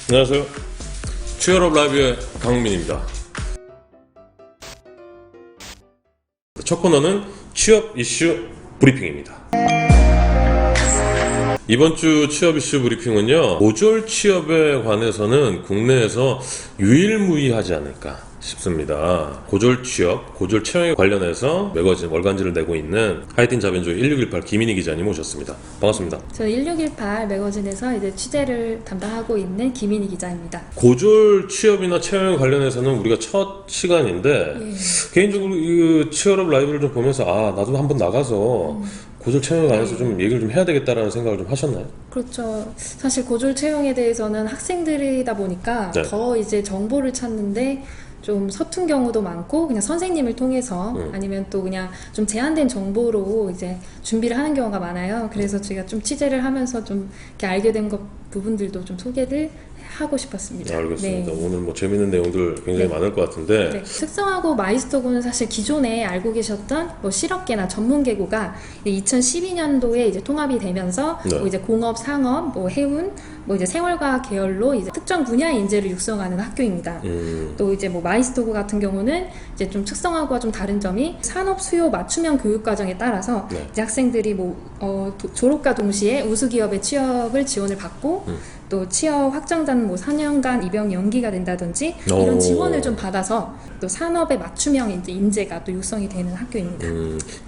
안녕하세요. 취업업 라이브의 강민입니다. 첫 코너는 취업 이슈 브리핑입니다. 이번 주 취업 이슈 브리핑은요, 고졸 취업에 관해서는 국내에서 유일무이하지 않을까 싶습니다. 고졸 취업, 고졸 채용에 관련해서 매거진, 월간지를 내고 있는 하이틴 자변조 1618 김인희 기자님 오셨습니다. 반갑습니다. 저는 1618 매거진에서 이제 취재를 담당하고 있는 김인희 기자입니다. 고졸 취업이나 채용에 관련해서는 우리가 첫 시간인데, 개인적으로 이 취업업 라이브를 좀 보면서 나도 한번 나가서 고졸 채용에 관해서 좀 얘기를 좀 해야 되겠다라는 생각을 좀 하셨나요? 그렇죠. 사실 고졸 채용에 대해서는 학생들이다 보니까 네. 더 이제 정보를 찾는데 좀 서툰 경우도 많고, 그냥 선생님을 통해서 아니면 또 그냥 좀 제한된 정보로 이제 준비를 하는 경우가 많아요. 그래서 제가 좀 취재를 하면서 좀 이렇게 알게 된 부분들도 좀 소개를 하고 싶었습니다. 알겠습니다. 네. 오늘 뭐 재밌는 내용들 굉장히 네. 많을 것 같은데, 네. 특성화고 마이스터고는 사실 기존에 알고 계셨던 뭐 실업계나 전문계고가 2012년도에 이제 통합이 되면서 네. 뭐 이제 공업, 상업, 뭐 해운, 뭐 이제 생활과학 계열로 이제 특정 분야의 인재를 육성하는 학교입니다. 또 이제 뭐 마이스터고 같은 경우는 이제 좀 특성화고와 좀 다른 점이 산업 수요 맞춤형 교육 과정에 따라서 네. 이제 학생들이 졸업과 동시에 우수 기업의 취업을 지원을 받고 또 취업 확정자는 뭐 4년간 입영 연기가 된다든지 이런 지원을 좀 받아서 또 산업에 맞춤형 인재가 또 육성이 되는 학교입니다.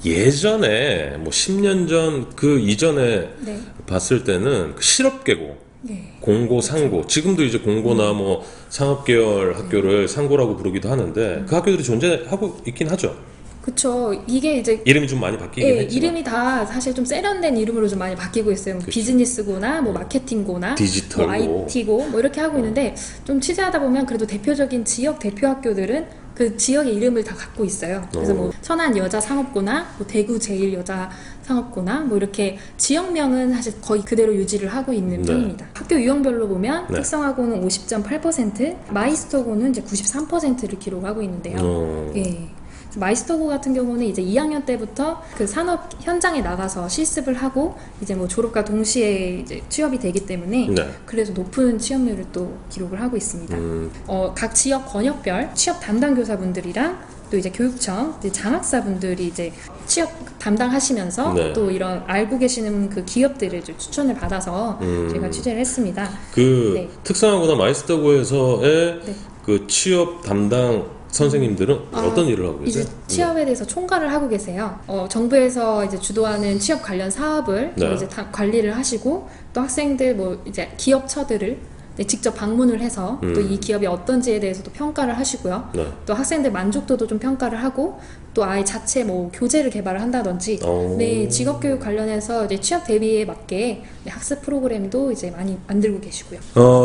예전에 뭐 10년 전 그 이전에 네. 봤을 때는 그 실업계고, 네. 공고, 상고, 지금도 이제 공고나 뭐 상업계열 학교를 상고라고 부르기도 하는데 그 학교들이 존재하고 있긴 하죠. 그쵸. 이게 이제 이름이 좀 많이 바뀌긴 예, 했지만. 이름이 다 사실 좀 세련된 이름으로 좀 많이 바뀌고 있어요. 뭐 비즈니스고나 뭐 마케팅고나 디지털고. 뭐 IT고 뭐 이렇게 하고 있는데, 좀 취재하다 보면 그래도 대표적인 지역 대표 학교들은 그 지역의 이름을 다 갖고 있어요. 그래서 뭐 천안 여자 상업고나 뭐 대구 제일 여자 상업고나 뭐 이렇게 지역명은 사실 거의 그대로 유지를 하고 있는 네. 편입니다. 학교 유형별로 보면 네. 특성화고는 50.8%, 마이스터고는 이제 93%를 기록하고 있는데요. 예. 마이스터고 같은 경우는 이제 2학년 때부터 그 산업 현장에 나가서 실습을 하고 이제 뭐 졸업과 동시에 이제 취업이 되기 때문에 네. 그래서 높은 취업률을 또 기록을 하고 있습니다. 각 지역 권역별 취업 담당 교사분들이랑 또 이제 교육청, 이제 장학사분들이 이제 취업 담당하시면서 네. 또 이런 알고 계시는 그 기업들을 이제 추천을 받아서 제가 취재를 했습니다. 그 특성화고나 마이스터고에서의 네. 그 취업 담당 선생님들은 어떤 일을 하고 계세요? 이제 취업에 대해서 총괄을 하고 계세요. 정부에서 이제 주도하는 취업 관련 사업을 네. 이제 관리를 하시고, 또 학생들 뭐 이제 기업처들을 직접 방문을 해서 또 이 기업이 어떤지에 대해서도 평가를 하시고요. 네. 또 학생들 만족도도 좀 평가를 하고, 또 아예 자체 뭐 교재를 개발을 한다든지, 네, 직업교육 관련해서 이제 취업 대비에 맞게 학습 프로그램도 이제 많이 만들고 계시고요.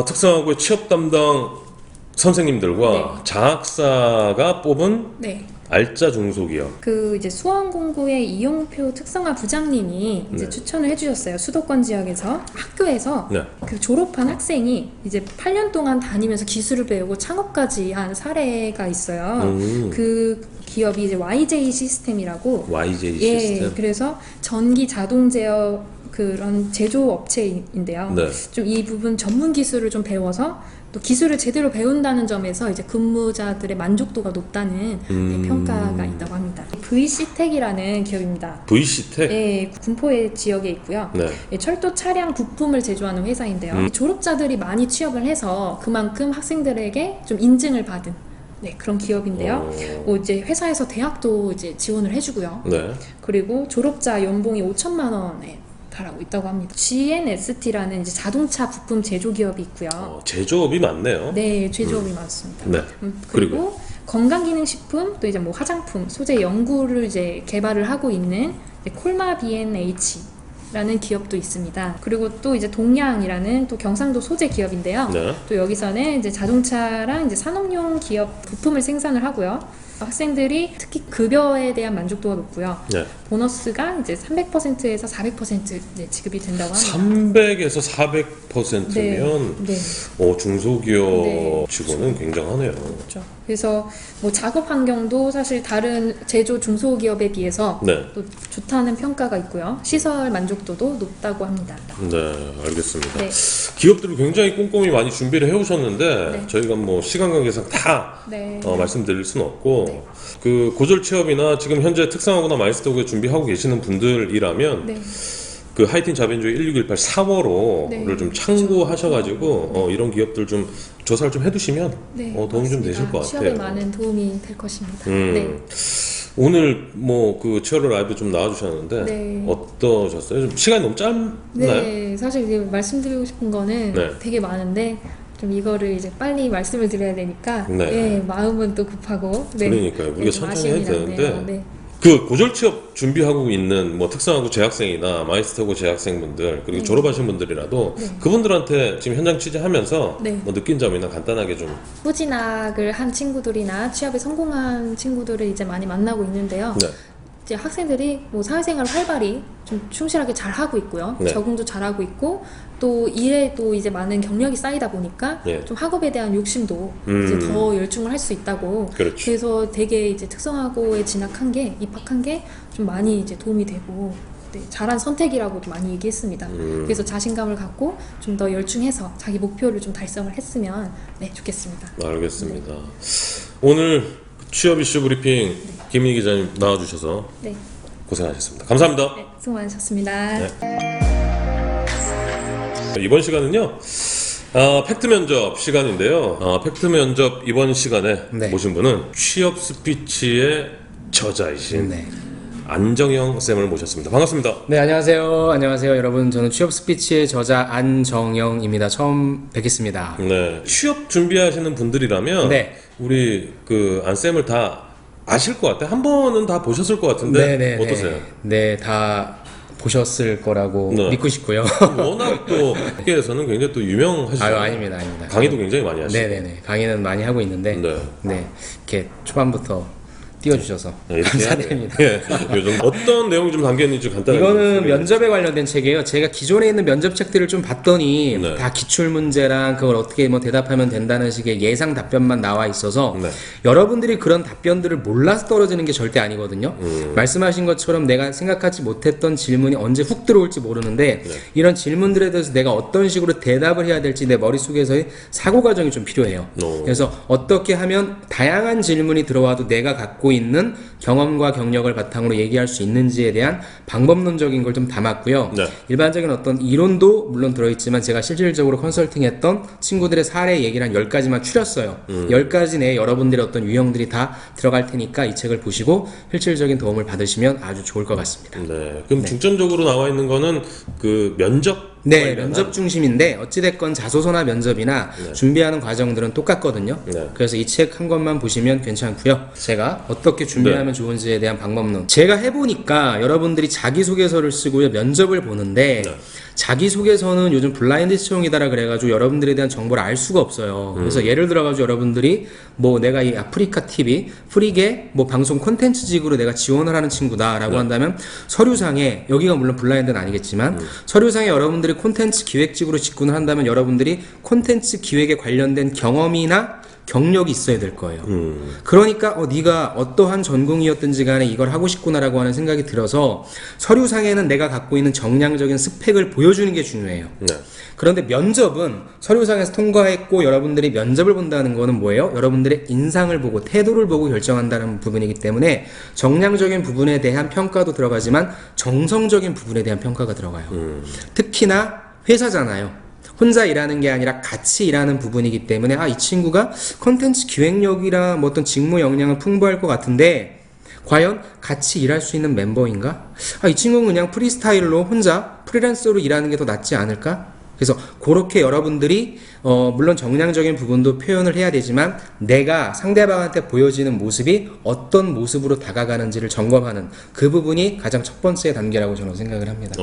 특성화고의 취업 담당 선생님들과 네. 장학사가 뽑은 네. 알짜 중소기업. 그 이제 수원공고의 이용표 특성화 부장님이 이제 네. 추천을 해주셨어요. 수도권 지역에서 학교에서 네. 그 졸업한 학생이 이제 8년 동안 다니면서 기술을 배우고 창업까지 한 사례가 있어요. 그 기업이 이제 YJ 시스템이라고. YJ 예, 시스템. 그래서 전기 자동 제어 그런 제조업체인데요. 네. 좀 이 부분 전문 기술을 좀 배워서 또 기술을 제대로 배운다는 점에서 이제 근무자들의 만족도가 높다는 평가가 있다고 합니다. VC텍이라는 기업입니다. VC텍? 예, 군포의 지역에 있고요. 네. 예, 철도 차량 부품을 제조하는 회사인데요. 졸업자들이 많이 취업을 해서 그만큼 학생들에게 좀 인증을 받은 그런 기업인데요. 이제 회사에서 대학도 이제 지원을 해주고요. 네. 그리고 졸업자 연봉이 5천만 원에 달하고 있다고 합니다. GNST라는 이제 자동차 부품 제조 기업이 있고요. 제조업이 많네요. 네, 제조업이 많습니다. 네. 그리고 건강기능식품, 또 이제 뭐 화장품, 소재 연구를 이제 개발을 하고 있는 콜마 B&H라는 기업도 있습니다. 그리고 또 이제 동양이라는 또 경상도 소재 기업인데요. 네. 또 여기서는 이제 자동차랑 이제 산업용 기업 부품을 생산을 하고요. 학생들이 특히 급여에 대한 만족도가 높고요. 네. 보너스가 이제 300%에서 400% 이제 지급이 된다고 합니다. 300에서 400%면 네. 중소기업 네. 치고는 굉장하네요. 그렇죠. 그래서 뭐 작업 환경도 사실 다른 제조 중소기업에 비해서 네. 또 좋다는 평가가 있고요. 시설 만족도도 높다고 합니다. 네, 알겠습니다. 네. 기업들이 굉장히 꼼꼼히 많이 준비를 해오셨는데 네. 저희가 뭐 시간 관계상 다 네. 말씀드릴 수는 없고 그 고졸 취업이나 지금 현재 특성화고나 마이스터고에 준비하고 계시는 분들이라면 네. 그 하이틴 자본주의 16184 사워로를 네. 좀 참고하셔가지고 이런 기업들 좀 조사를 좀 해두시면 네, 도움 좀 맞습니다. 되실 것 취업에 같아요. 많은 도움이 될 것입니다. 음. 네. 오늘 뭐 그 치어러 라이브 좀 나와주셨는데 네. 어떠셨어요? 좀 시간이 너무 짧나요? 네, 사실 이제 말씀드리고 싶은 거는 네. 되게 많은데 좀 이거를 이제 빨리 말씀을 드려야 되니까 네. 마음은 또 급하고 그러니까요. 우리가 좀 천천히 아쉬움이 해도 남네요. 되는데 네. 그 고졸 취업 준비하고 있는 뭐 특성화고 재학생이나 마이스터고 재학생분들 그리고 졸업하신 분들이라도 네. 그분들한테 지금 현장 취재하면서 네. 뭐 느낀 점이나 간단하게 좀 후진학을 한 친구들이나 취업에 성공한 친구들을 이제 많이 만나고 있는데요. 네. 이제 학생들이 뭐 사회생활 활발히 좀 충실하게 잘 하고 있고요. 네. 적응도 잘 하고 있고 또 일에도 이제 많은 경력이 쌓이다 보니까 예. 좀 학업에 대한 욕심도 이제 더 열중을 할 수 있다고. 그렇죠. 그래서 되게 이제 특성화고에 입학한 게 좀 많이 이제 도움이 되고 네, 잘한 선택이라고도 많이 얘기했습니다. 그래서 자신감을 갖고 좀 더 열중해서 자기 목표를 좀 달성을 했으면 좋겠습니다. 알겠습니다. 오늘 취업 이슈 브리핑 김민희 기자님 나와주셔서 네, 고생하셨습니다. 감사합니다. 네 수고 많으셨습니다. 네. 이번 시간은요. 팩트 면접 시간인데요. 팩트 면접 이번 시간에 네. 모신 분은 취업 스피치의 저자이신 네. 안정영 쌤을 모셨습니다. 반갑습니다. 네, 안녕하세요. 안녕하세요, 여러분. 저는 취업 스피치의 저자 안정영입니다. 처음 뵙겠습니다. 네. 취업 준비하시는 분들이라면 네. 우리 그 안 쌤을 다 아실 것 같아요. 한 번은 다 보셨을 것 같은데 네, 어떠세요? 네, 다 보셨을 거라고 네. 믿고 싶고요. 워낙 또 학계에서는 굉장히 또 유명하시죠. 아유, 아닙니다, 아닙니다. 강의도 굉장히 많이 하시고. 네네네. 강의는 많이 하고 있는데, 네. 네, 이렇게 초반부터 띄워주셔서 네, 이렇게 감사드립니다. 예, 요즘 어떤 내용이 좀 담겨 있는지 간단하게. 이거는 소개해 면접에 관련된 책이에요. 제가 기존에 있는 면접 책들을 좀 봤더니 네. 다 기출 문제랑 그걸 어떻게 뭐 대답하면 된다는 식의 예상 답변만 나와 있어서 네. 여러분들이 그런 답변들을 몰라서 떨어지는 게 절대 아니거든요. 말씀하신 것처럼 내가 생각하지 못했던 질문이 언제 훅 들어올지 모르는데 네. 이런 질문들에 대해서 내가 어떤 식으로 대답을 해야 될지 내 머릿속에서의 사고 과정이 좀 필요해요. 오. 그래서 어떻게 하면 다양한 질문이 들어와도 내가 갖고 있는 경험과 경력을 바탕으로 얘기할 수 있는지에 대한 방법론적인 걸 좀 담았고요. 네. 일반적인 어떤 이론도 물론 들어있지만 제가 실질적으로 컨설팅했던 친구들의 사례 얘기를 한 10가지만 추렸어요. 10가지 내에 여러분들의 어떤 유형들이 다 들어갈 테니까 이 책을 보시고 실질적인 도움을 받으시면 아주 좋을 것 같습니다. 네. 그럼 중점적으로 나와 있는 거는 그 면접. 네, 관련한- 면접 중심인데 어찌됐건 자소서나 면접이나 준비하는 과정들은 똑같거든요. 네. 그래서 이 책 한 권만 보시면 괜찮고요. 제가 어떻게 준비하면 좋은지에 대한 방법론. 제가 해보니까 여러분들이 자기소개서를 쓰고요. 면접을 보는데 네. 자기소개서는 요즘 블라인드 시청이다라 그래가지고 여러분들에 대한 정보를 알 수가 없어요. 그래서 예를 들어가지고 여러분들이 뭐 내가 이 아프리카 TV 프리게 뭐 방송 콘텐츠직으로 내가 지원을 하는 친구다라고 한다면 서류상에 여기가 물론 블라인드는 아니겠지만 서류상에 여러분들이 콘텐츠 기획직으로 직군을 한다면 여러분들이 콘텐츠 기획에 관련된 경험이나 경력이 있어야 될 거예요. 그러니까 네가 어떠한 전공이었든지 간에 이걸 하고 싶구나라고 하는 생각이 들어서 서류상에는 내가 갖고 있는 정량적인 스펙을 보여주는 게 중요해요. 네. 그런데 면접은 서류상에서 통과했고 여러분들이 면접을 본다는 거는 뭐예요? 여러분들의 인상을 보고 태도를 보고 결정한다는 부분이기 때문에 정량적인 부분에 대한 평가도 들어가지만 정성적인 부분에 대한 평가가 들어가요. 특히나 회사잖아요. 혼자 일하는 게 아니라 같이 일하는 부분이기 때문에 이 친구가 컨텐츠 기획력이라 뭐 어떤 직무 역량은 풍부할 것 같은데 과연 같이 일할 수 있는 멤버인가? 이 친구는 그냥 프리스타일로 혼자 프리랜서로 일하는 게 더 낫지 않을까? 그래서 그렇게 여러분들이 물론 정량적인 부분도 표현을 해야 되지만 내가 상대방한테 보여지는 모습이 어떤 모습으로 다가가는지를 점검하는 그 부분이 가장 첫 번째 단계라고 저는 생각을 합니다.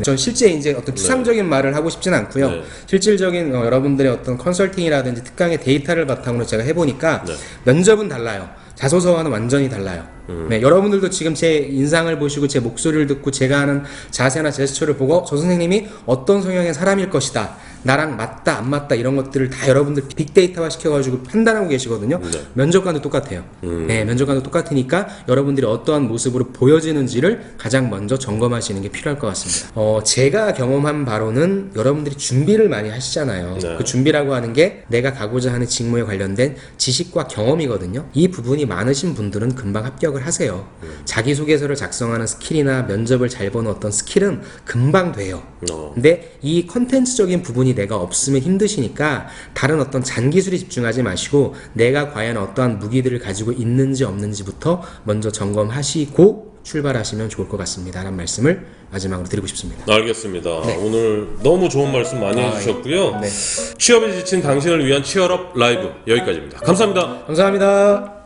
저 실제 이제 어떤 추상적인 말을 하고 싶진 않고요. 네. 실질적인 여러분들의 어떤 컨설팅이라든지 특강의 데이터를 바탕으로 제가 해보니까 네. 면접은 달라요. 자소서와는 완전히 달라요. 네, 여러분들도 지금 제 인상을 보시고 제 목소리를 듣고 제가 하는 자세나 제스처를 보고 저 선생님이 어떤 성향의 사람일 것이다, 나랑 맞다 안 맞다 이런 것들을 다 여러분들 빅데이터화 시켜가지고 판단하고 계시거든요. 네. 면접관도 똑같아요. 네, 면접관도 똑같으니까 여러분들이 어떠한 모습으로 보여지는지를 가장 먼저 점검하시는 게 필요할 것 같습니다. 제가 경험한 바로는 여러분들이 준비를 많이 하시잖아요. 네. 그 준비라고 하는 게 내가 가고자 하는 직무에 관련된 지식과 경험이거든요. 이 부분이 많으신 분들은 금방 합격을 하세요. 자기소개서를 작성하는 스킬이나 면접을 잘 보는 어떤 스킬은 금방 돼요. 근데 이 컨텐츠적인 부분이 내가 없으면 힘드시니까 다른 어떤 잔기술에 집중하지 마시고 내가 과연 어떠한 무기들을 가지고 있는지 없는지부터 먼저 점검하시고 출발하시면 좋을 것 같습니다 라는 말씀을 마지막으로 드리고 싶습니다. 알겠습니다. 네. 오늘 너무 좋은 말씀 많이 해주셨고요. 네. 취업에 지친 당신을 위한 취업업 라이브 여기까지입니다. 감사합니다. 감사합니다.